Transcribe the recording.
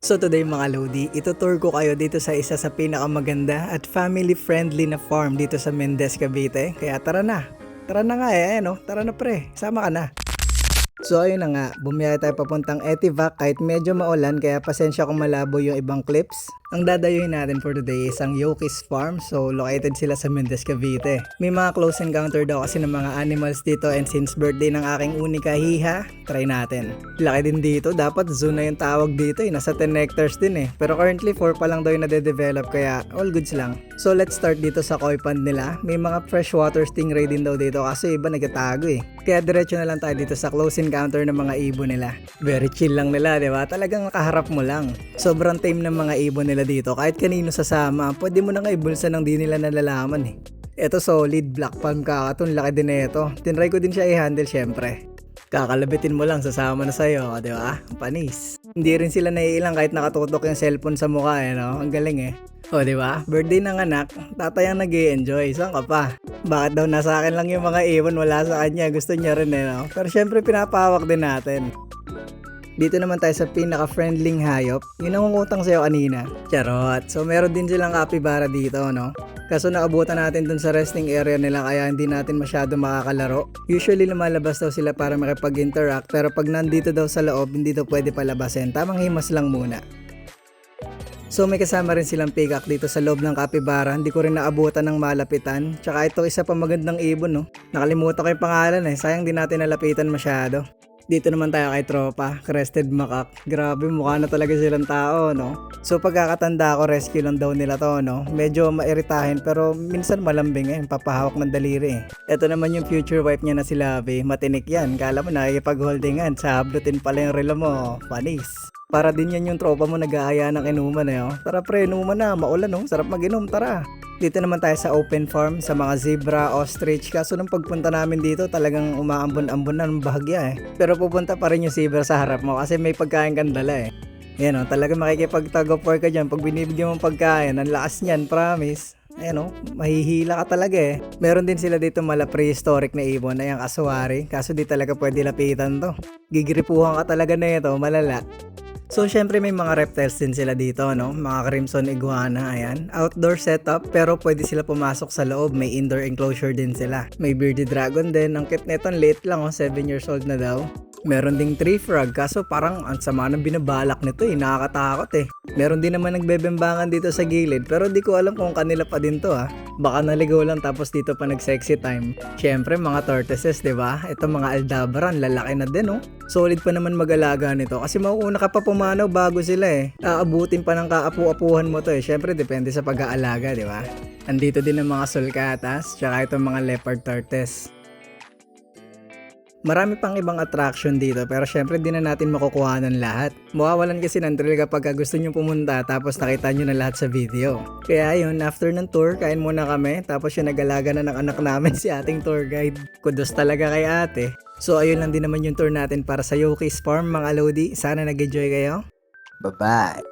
So today mga Lodi, itutour ko kayo dito sa isa sa pinakamaganda at family-friendly na farm dito sa Mendez, Cavite. Kaya tara na. Tara na nga tara na pre, sama ka na. So ayun na nga, bumiyaya tayo papuntang Etivac kahit medyo maulan kaya pasensya kung malabo yung ibang clips. Ang dadayuhin natin for today is ang Yokis Farm, so located sila sa Mendez, Cavite. May mga close encounter daw kasi ng mga animals dito and since birthday ng aking unika hiha, try natin. Laki din dito, dapat zoo na yung tawag dito nasa 10 hectares din pero currently 4 pa lang daw yung nade-develop kaya all goods lang. So let's start dito sa koi pond nila, may mga freshwater stingray din daw dito kasi iba nagtatago Kaya diretso na lang tayo dito sa close encounter ng mga ibon nila. Very chill lang nila, di ba? Talagang nakaharap mo lang. Sobrang tame ng mga ibon nila dito. Kahit kanino sasama, pwede mo na nga ibulsa ng di nila nalalaman Ito solid, black palm kakaton, laki din ito. Tinry ko din siya i-handle syempre. Kakalabitin mo lang, sasama na sa'yo, di ba? Panis. Hindi rin sila naiilang kahit nakatutok yung cellphone sa mukha Ang galing O di ba? Birthday ng anak, tatay ang nag-i-enjoy. Saan ka pa? Bakit daw nasa akin lang yung mga ibon, wala sa kanya? Gusto niya rin Pero syempre pinapahawak din natin. Dito naman tayo sa pinaka-friendling hayop. Yung nangungutang sa'yo kanina. Charot. So meron din silang capybara dito, Kaso naabutan natin dun sa resting area nila kaya hindi natin masyado makakalaro. Usually lumalabas daw sila para makipag-interact pero pag nandito daw sa loob hindi daw pwede palabasin. Tamang himas lang muna. So may kasama rin silang peacock dito sa loob ng capybara. Hindi ko rin naabutan ng malapitan. Tsaka ito isa pa magandang ibon Nakalimutan ko yung pangalan Sayang di natin nalapitan masyado. Dito naman tayo kay tropa, crested macaque. Grabe, mukha na talaga silang tao, So pagkakatanda ko, rescue lang daw nila to, Medyo mairitahin pero minsan malambing papahawak ng daliri Ito naman yung future wife niya na si Lavi, matinik yan. Kala mo nakikipag-holdingan, sablutin pala yung relo mo, panis. Para din yan yung tropa mo nag-aaya ng inuman Tara pre, inuman na, maulan sarap mag-inom, tara. Dito naman tayo sa open farm sa mga zebra, ostrich. Kaso nung pagpunta namin dito talagang umaambon-ambon na ng bahagya Pero pupunta pa rin yung zebra sa harap mo kasi may pagkain kang dala Yan talagang makikipag-tug of war ka dyan pag binibigyan mong pagkain. Ang lakas niyan, promise. Mahihila ka talaga Meron din sila dito mala prehistoric na ibon na yung kasuwari. Kaso di talaga pwede lapitan to. Gigripuhan ka talaga na ito, malala. So syempre may mga reptiles din sila dito mga crimson iguana, ayan. Outdoor setup pero pwede sila pumasok sa loob, may indoor enclosure din sila. May bearded dragon din, ang cute nito, late lang 7 years old na daw. Meron ding tree frog kaso parang ang sama ng binabalak nito nakakatakot Meron din naman nagbebembangan dito sa gilid pero di ko alam kung kanila pa din to Baka naligaw lang tapos dito pa nag-sexy time. Syempre mga tortoises, di ba? Ito mga aldabaran, lalaki na din Solid pa naman mag-alaga nito kasi mauuna ka pa pumanaw bago sila Aabutin pa ng kaapu-apuhan mo to Syempre depende sa pag-aalaga, di ba? Andito din ang mga sulcatas, tsaka itong mga leopard tortoise. Marami pang ibang attraction dito pero syempre di na natin makukuha ng lahat. Mawawalan kasi ng thrill kapag gusto nyo pumunta tapos nakita nyo na lahat sa video. Kaya yun, after ng tour, kain muna kami tapos yung nag-alaga na ng anak namin si ating tour guide. Kudos talaga kay ate. So ayun lang din naman yung tour natin para sa Yokis Farm mga Lodi. Sana nag-enjoy kayo. Bye-bye!